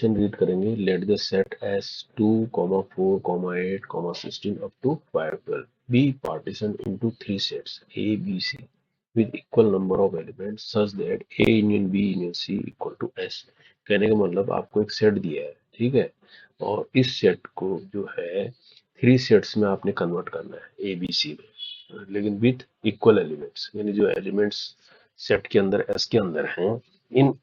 Read करेंगे, let the set S 2, 4, 8, 16 up to 5, 12 be partition into 3 sets A B C with equal number of elements such that A union B union C equal to S। कहने का मतलब आपको एक set दिया है, ठीक है, और इस सेट को जो है 3 सेट्स में आपने कन्वर्ट करना है ए बी सी में, लेकिन विथ इक्वल एलिमेंट्स, यानी जो एलिमेंट्स सेट के अंदर एस के अंदर हैं, इन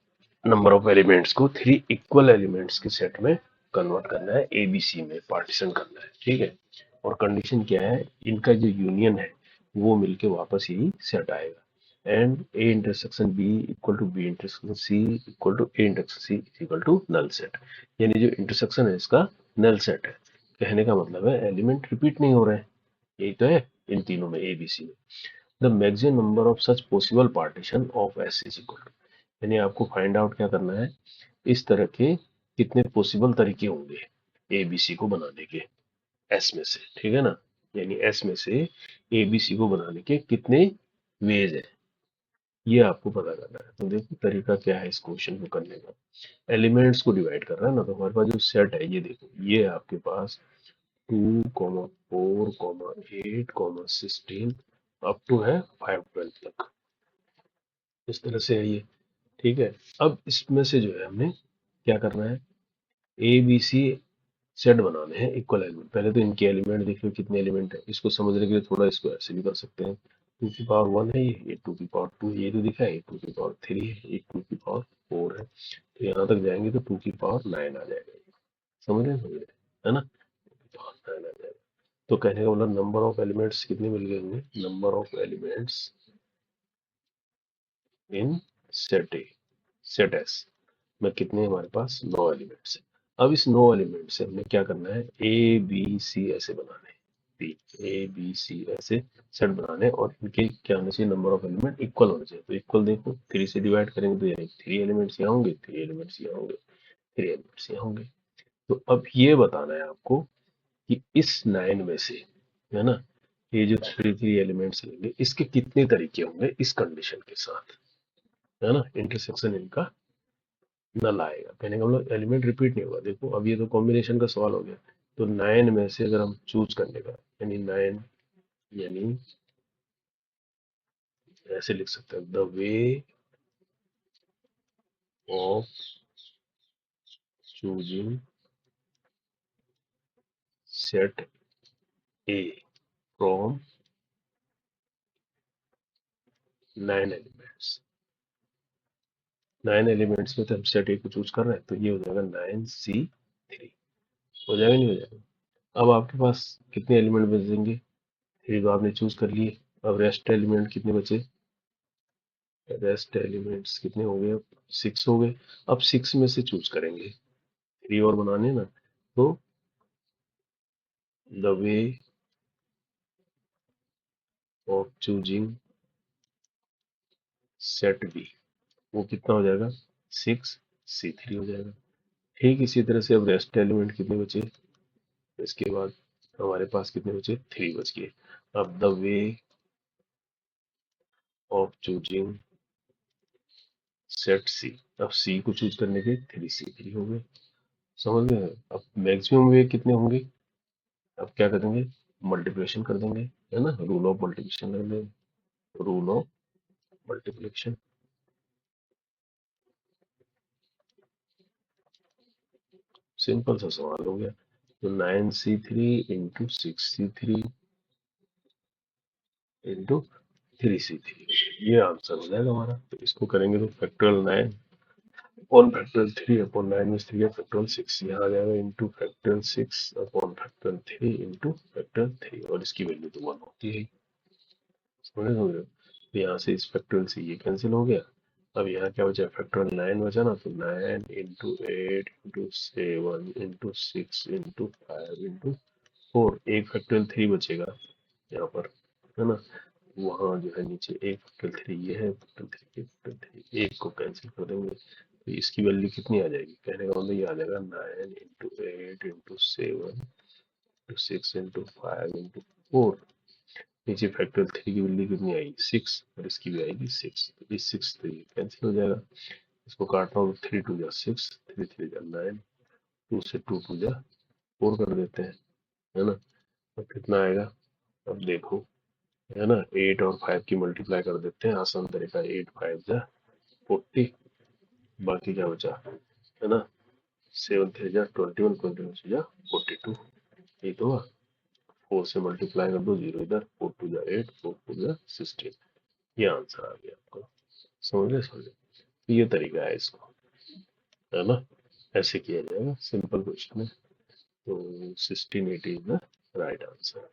नंबर ऑफ एलिमेंट्स को 3 इक्वल एलिमेंट्स के सेट में कन्वर्ट करना है, ए बी सी में पार्टीशन करना है, ठीक है। और कंडीशन क्या है, इनका जो यूनियन है वो मिलके वापस यही सेट आएगा, and A intersection B equal to B intersection C equal to A intersection C equal to null set, यानी जो इंटरसेक्शन है इसका नल सेट है। कहने का मतलब है एलिमेंट रिपीट नहीं हो रहे हैं, यही तो है इन तीनों में, ए बी सी में। The maximum number of such possible partition of S is equal to, यानी आपको फाइंड आउट क्या करना है, इस तरह के कितने पॉसिबल तरीके होंगे ए बी सी को बनाने के एस में से, ठीक है ना, यानी एस में से ए बी सी को बनाने के कितने वेज है, ये आपको पता करना है। तो देखो तरीका क्या है इस क्वेश्चन को करने का, एलिमेंट्स को डिवाइड कर रहा है ना, तो हमारे पास जो सेट है ये देखो, ये आपके पास 2, 4, 8, 16 अप टू है 5, 12 तक, इस तरह से है ये, ठीक है। अब इसमें से जो है हमने क्या करना है, ए बी सी सेट बनाने हैं इक्वल एलिमेंट। पहले तो इनके एलिमेंट देख लो कितने एलिमेंट है, इसको समझने के लिए थोड़ा इसको ऐसे भी कर सकते हैं, 2 की पावर 1 है, ये 2 की पावर 2, ये तो दिखा है, ये 2 की पावर 3 है, ये 2 की पावर 4 है, तो यहाँ तक जाएंगे तो 2 की पावर 9 आ जाएगा, समझ रहे है ना, 2 की पावर 9 आ जाएगा। तो कहने का मतलब नंबर ऑफ एलिमेंट्स कितने मिल गए होंगे, number of elements in set A, set S में कितने हमारे पास 9 एलिमेंट्स है। अब इस 9 एलिमेंट से हमने क्या करना है, ए बी सी ऐसे बनाने हैं, बी ए बी सी ऐसे सेट बनाने हैं, और इनके क्या होने चाहिए, नंबर ऑफ एलिमेंट इक्वल होने चाहिए। तो इक्वल देखो 3 से डिवाइड करेंगे तो यानी 3 एलिमेंट्स यहाँ होंगे, 3 एलिमेंट्स यहाँ होंगे, 3 एलिमेंट्स यहाँ होंगे। तो अब ये बताना है आपको कि इस 9 में से, है ना, ये जो 3 एलिमेंट्स लेंगे इसके कितने तरीके होंगे इस कंडीशन के साथ, है ना, इंटरसेक्शन इनका नल आएगा। कहने का मतलब एलिमेंट रिपीट नहीं होगा। देखो अब ये तो कॉम्बिनेशन का सवाल हो गया, तो 9 में से अगर हम चूज करने का, यानी 9, यानी ऐसे लिख सकते हैं, the way of choosing set A from 9 elements, 9 elements में तो हम सेट ए को चूज कर रहे हैं, तो ये हो जाएगा 9C3, हो जाएगा नहीं हो जाएगा। अब आपके पास कितने एलिमेंट बचेंगे, 3 तो आपने चूज कर लिए, अब रेस्ट एलिमेंट कितने बचे, रेस्ट एलिमेंट्स कितने हो गए, अब 6 हो गए। अब 6 में से चूज करेंगे, 3 और बनाने ना, तो the way of choosing set B, वो कितना हो जाएगा, 6C3 हो जाएगा। ठीक इसी तरह से अब रेस्ट एलिमेंट कितने बचे, इसके बाद हमारे पास कितने बचे, 3 बच गए। अब the way of choosing set C, अब सी को चूज करने के 3C3 हो गए, समझ गए। अब मैक्सिमम वे कितने होंगे, अब क्या करेंगे, मल्टीप्लिकेशन कर देंगे, है ना, रूल ऑफ मल्टीप्लिकेशन कर देंगे, रूल ऑफ मल्टीप्लिकेशन, सिंपल सा सवाल हो गया। तो 9C3 into 6C3 into 3C3, ये आंसर हो जाएगा हमारा। तो इसको करेंगे तो फैक्टोरियल 9 अपॉन फैक्टोरियल 3 अपॉन 9 में 3 है फैक्टोरियल 6, यहाँ आ जाएगा into factorial 6 upon factorial 3 into factorial 3, और इसकी वैल्यू तो 1 होती है, समझ रहे हो। तो यहाँ से इस फैक्टोरियल से ये कैंसिल हो गया। अब यहाँ क्या बचा, फैक्टोरियल 9 बचा ना, तो 9 into 8 into 7 into 6 into 5 into 4, एक फैक्टोरियल 3 बचेगा यहाँ पर, है ना, वहाँ जो है नीचे एक फैक्टोरियल 3 ये है, फैक्टोरियल 3 फैक्टोरियल 3, एक को कैंसिल कर देंगे, तो इसकी वैल्यू कितनी आ जाएगी, कहने का मतलब ये आ जाएगा 9 into 8 into 7 into 6 into 5 into 4, नीचे फैक्टोरियल 3 की वैल्यू कितनी आएगी 6, और इसकी भी आएगी 6, तो इस 6 तो ये कैंसिल हो जाएगा। इसको काट रहा हूँ, 3 2 जा 6, 3 3 जा 9, 2 से 2 2 जा 4 कर देते हैं, है ना। तो कितना आएगा, अब देखो, है ना, 8 और 5 की मल्टीप्लाई कर देते हैं, आसान तरीका, 8 5 जा 40, बाकी क्या बचा, है ना, 7 3 जा 21, 21 जा 42, ये तो हुआ। 4 से मल्टीप्लाई कर दो, 0 इधर, 4 2 जा 8, 4 4 जा 16, ये आंसर आ गया आपको। समझ गए, ये तरीका है इसको, है ना, ऐसे किया जाएगा, सिंपल क्वेश्चन है। तो 1680 इज द राइट आंसर।